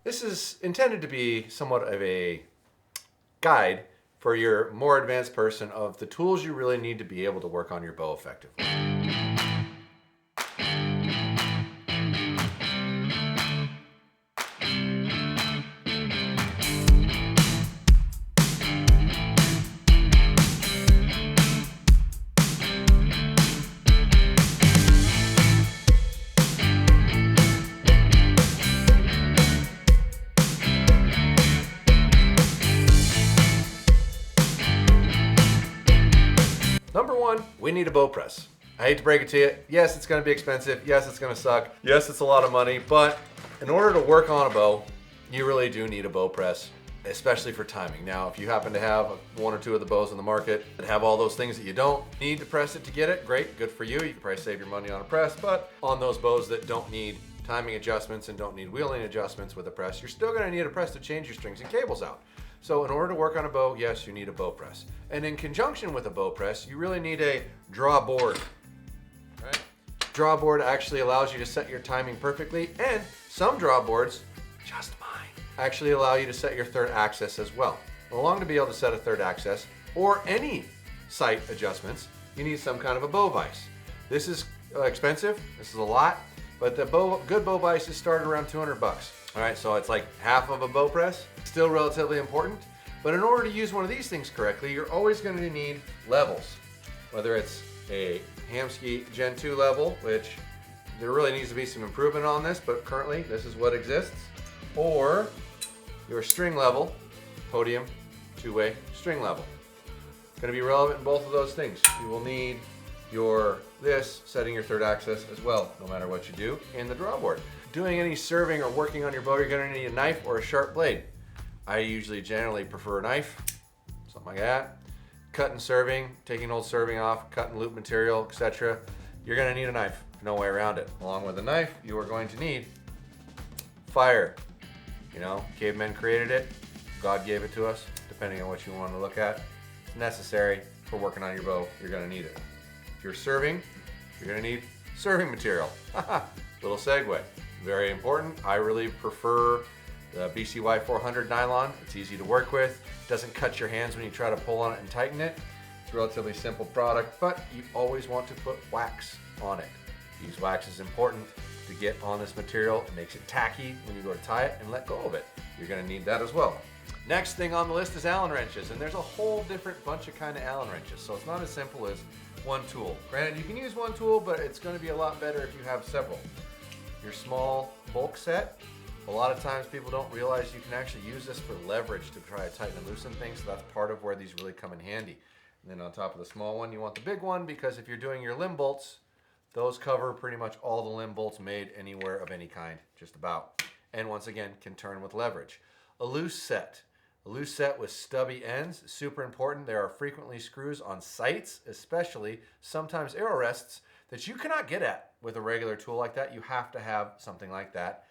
This is intended to be somewhat of a guide for your more advanced person of the tools you really need to be able to work on your bow effectively. Number one, we need a bow press. I hate to break it to you. Yes, it's going to be expensive. Yes, it's going to suck. Yes, it's a lot of money. But in order to work on a bow, you really do need a bow press, especially for timing. Now, if you happen to have one or two of the bows in the market that have all those things that you don't need to press it to get it, great, good for you. You can probably save your money on a press. But on those bows that don't need timing adjustments and don't need wheeling adjustments with a press, you're still going to need a press to change your strings and cables out. So in order to work on a bow, yes, you need a bow press. And in conjunction with a bow press, you really need a draw board. Right? Draw board actually allows you to set your timing perfectly, and some draw boards, just mine, actually allow you to set your third axis as well. Along to be able to set a third axis or any sight adjustments, you need some kind of a bow vise. This is expensive, this is a lot, but the good bow vices start around 200 bucks. All right, so it's like half of a bow press, still relatively important. But in order to use one of these things correctly, you're always going to need levels. Whether it's a Hamskea Gen 2 level, which there really needs to be some improvement on this, but currently this is what exists. Or your string level, Podium two-way string level. Going to be relevant in both of those things. You will need this setting your third axis as well, no matter what you do, in the draw board. Doing any serving or working on your bow, you're going to need a knife or a sharp blade. I usually generally prefer a knife, something like that. Cutting serving, taking old serving off, cutting loop material, etc. You're going to need a knife, no way around it. Along with a knife, you are going to need fire. You know, cavemen created it, God gave it to us, depending on what you want to look at. It's necessary for working on your bow, you're going to need it. If you're serving, you're going to need serving material. Little segue. Very important. I really prefer the BCY 400 nylon. It's easy to work with. It doesn't cut your hands when you try to pull on it and tighten it. It's a relatively simple product, but you always want to put wax on it. Use wax is important to get on this material. It makes it tacky when you go to tie it and let go of it. You're going to need that as well. Next thing on the list is Allen wrenches, and there's a whole different bunch of kind of Allen wrenches, so it's not as simple as one tool. Granted, you can use one tool, but it's going to be a lot better if you have several. Your small bulk set, a lot of times people don't realize you can actually use this for leverage to try to tighten and loosen things, so that's part of where these really come in handy. And then on top of the small one, you want the big one, because if you're doing your limb bolts, those cover pretty much all the limb bolts made anywhere of any kind, just about. And once again, can turn with leverage. A loose set with stubby ends, super important. There are frequently screws on sights, especially sometimes arrow rests, that you cannot get at with a regular tool like that. You have to have something like that.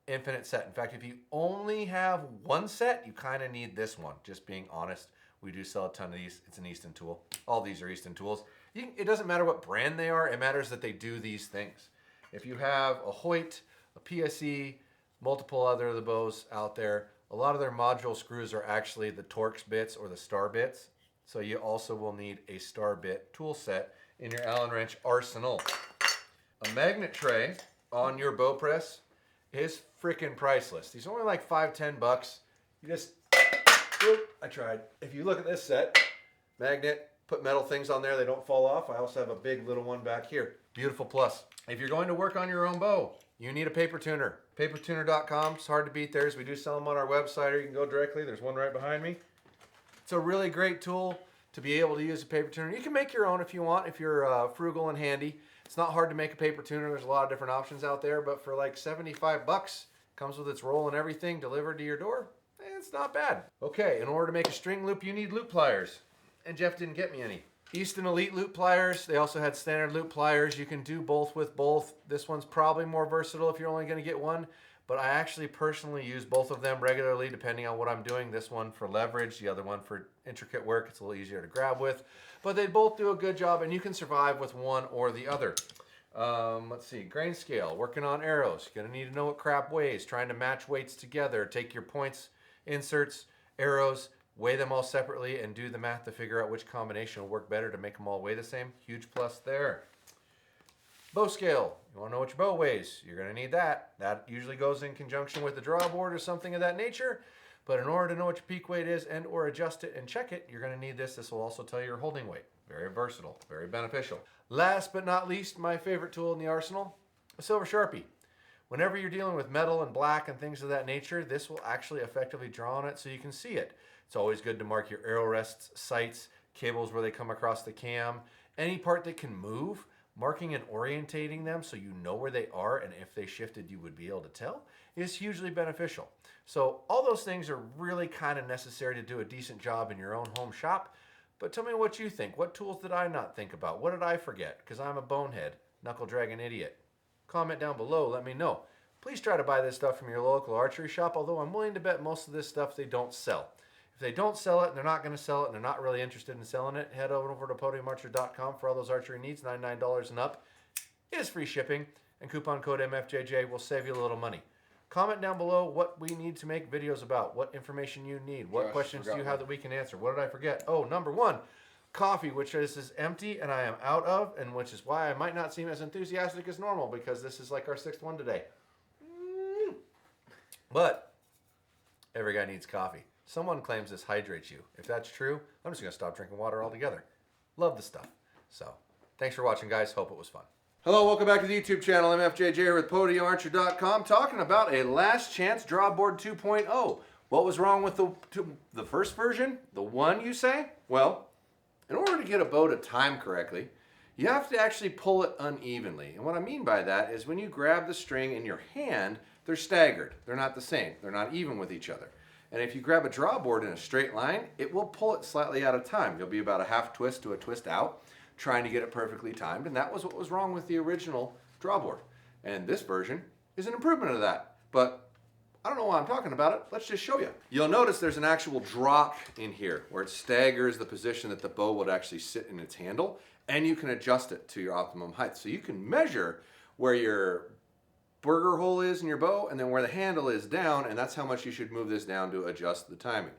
Infinite set. In fact, if you only have one set, you kind of need this one. Just being honest, we do sell a ton of these. It's an Easton tool. All these are Easton tools. It doesn't matter what brand they are. It matters that they do these things. If you have a Hoyt, a PSE, multiple other of the bows out there, a lot of their module screws are actually the Torx bits or the star bits. So you also will need a star bit tool set in your Allen wrench arsenal. A magnet tray on your bow press is freaking priceless. These are only like $5-10 bucks. You just, I tried. If you look at this set, magnet, put metal things on there, they don't fall off. I also have a big little one back here. Beautiful plus. If you're going to work on your own bow, you need a paper tuner. Papertuner.com, it's hard to beat theirs. We do sell them on our website, or you can go directly. There's one right behind me. It's a really great tool to be able to use a paper tuner. You can make your own if you want, if you're frugal and handy. It's not hard to make a paper tuner. There's a lot of different options out there, but for like 75 bucks, comes with its roll and everything delivered to your door. It's not bad. Okay, in order to make a string loop, you need loop pliers. And Jeff didn't get me any. Easton Elite loop pliers. They also had standard loop pliers. You can do both with both. This one's probably more versatile if you're only going to get one, but I actually personally use both of them regularly depending on what I'm doing. This one for leverage, the other one for intricate work. It's a little easier to grab with, but they both do a good job, and you can survive with one or the other. Let's see, grain scale, working on arrows. You're gonna need to know what crap weighs, trying to match weights together, take your points, inserts, arrows, weigh them all separately, and do the math to figure out which combination will work better to make them all weigh the same. Huge plus there. Bow scale, you wanna know what your bow weighs. You're gonna need that. That usually goes in conjunction with the draw board or something of that nature. But in order to know what your peak weight is and or adjust it and check it, you're gonna need this. This will also tell you your holding weight. Very versatile, very beneficial. Last but not least, my favorite tool in the arsenal, a silver Sharpie. Whenever you're dealing with metal and black and things of that nature, this will actually effectively draw on it so you can see it. It's always good to mark your arrow rests, sights, cables where they come across the cam, any part that can move, marking and orientating them so you know where they are, and if they shifted you would be able to tell, is hugely beneficial. So all those things are really kind of necessary to do a decent job in your own home shop. But tell me what you think. What tools did I not think about? What did I forget? Because I'm a bonehead, knuckle dragging idiot. Comment down below, let me know. Please try to buy this stuff from your local archery shop, although I'm willing to bet most of this stuff they don't sell. If they don't sell it and they're not going to sell it and they're not really interested in selling it, head over to podiumarcher.com for all those archery needs. $99 and up is free shipping, and coupon code MFJJ will save you a little money. Comment down below what we need to make videos about, what information you need, what questions do you have that we can answer. What did I forget? Oh, number one, coffee, which is empty and I am out of, and which is why I might not seem as enthusiastic as normal, because this is like our 6th one today. But every guy needs coffee. Someone claims this hydrates you. If that's true, I'm just going to stop drinking water altogether. Love the stuff. So, thanks for watching, guys. Hope it was fun. Hello, welcome back to the YouTube channel. MFJJ here with PodiumArcher.com, talking about a last chance draw board 2.0. What was wrong with the first version? The one, you say? Well, in order to get a bow to time correctly, you have to actually pull it unevenly. And what I mean by that is when you grab the string in your hand, they're staggered. They're not the same. They're not even with each other. And if you grab a draw board in a straight line, it will pull it slightly out of time. You'll be about a half twist to a twist out, trying to get it perfectly timed. And that was what was wrong with the original draw board. And this version is an improvement of that. But I don't know why I'm talking about it. Let's just show you. You'll notice there's an actual drop in here where it staggers the position that the bow would actually sit in its handle. And you can adjust it to your optimum height. So you can measure where your burger hole is in your bow and then where the handle is down, and that's how much you should move this down to adjust the timing.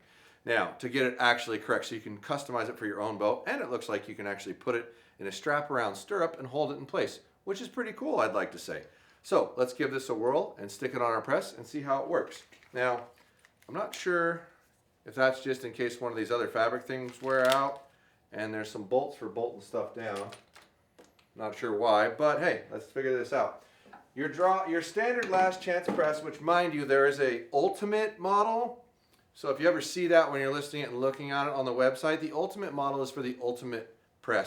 Now, to get it actually correct, so you can customize it for your own bow, and it looks like you can actually put it in a strap around stirrup and hold it in place, which is pretty cool, I'd like to say. So let's give this a whirl and stick it on our press and see how it works. Now, I'm not sure if that's just in case one of these other fabric things wear out, and there's some bolts for bolting stuff down. Not sure why, but hey, let's figure this out. Your standard last chance press, which mind you, there is a ultimate model. So if you ever see that when you're listing it and looking at it on the website, the ultimate model is for the ultimate press.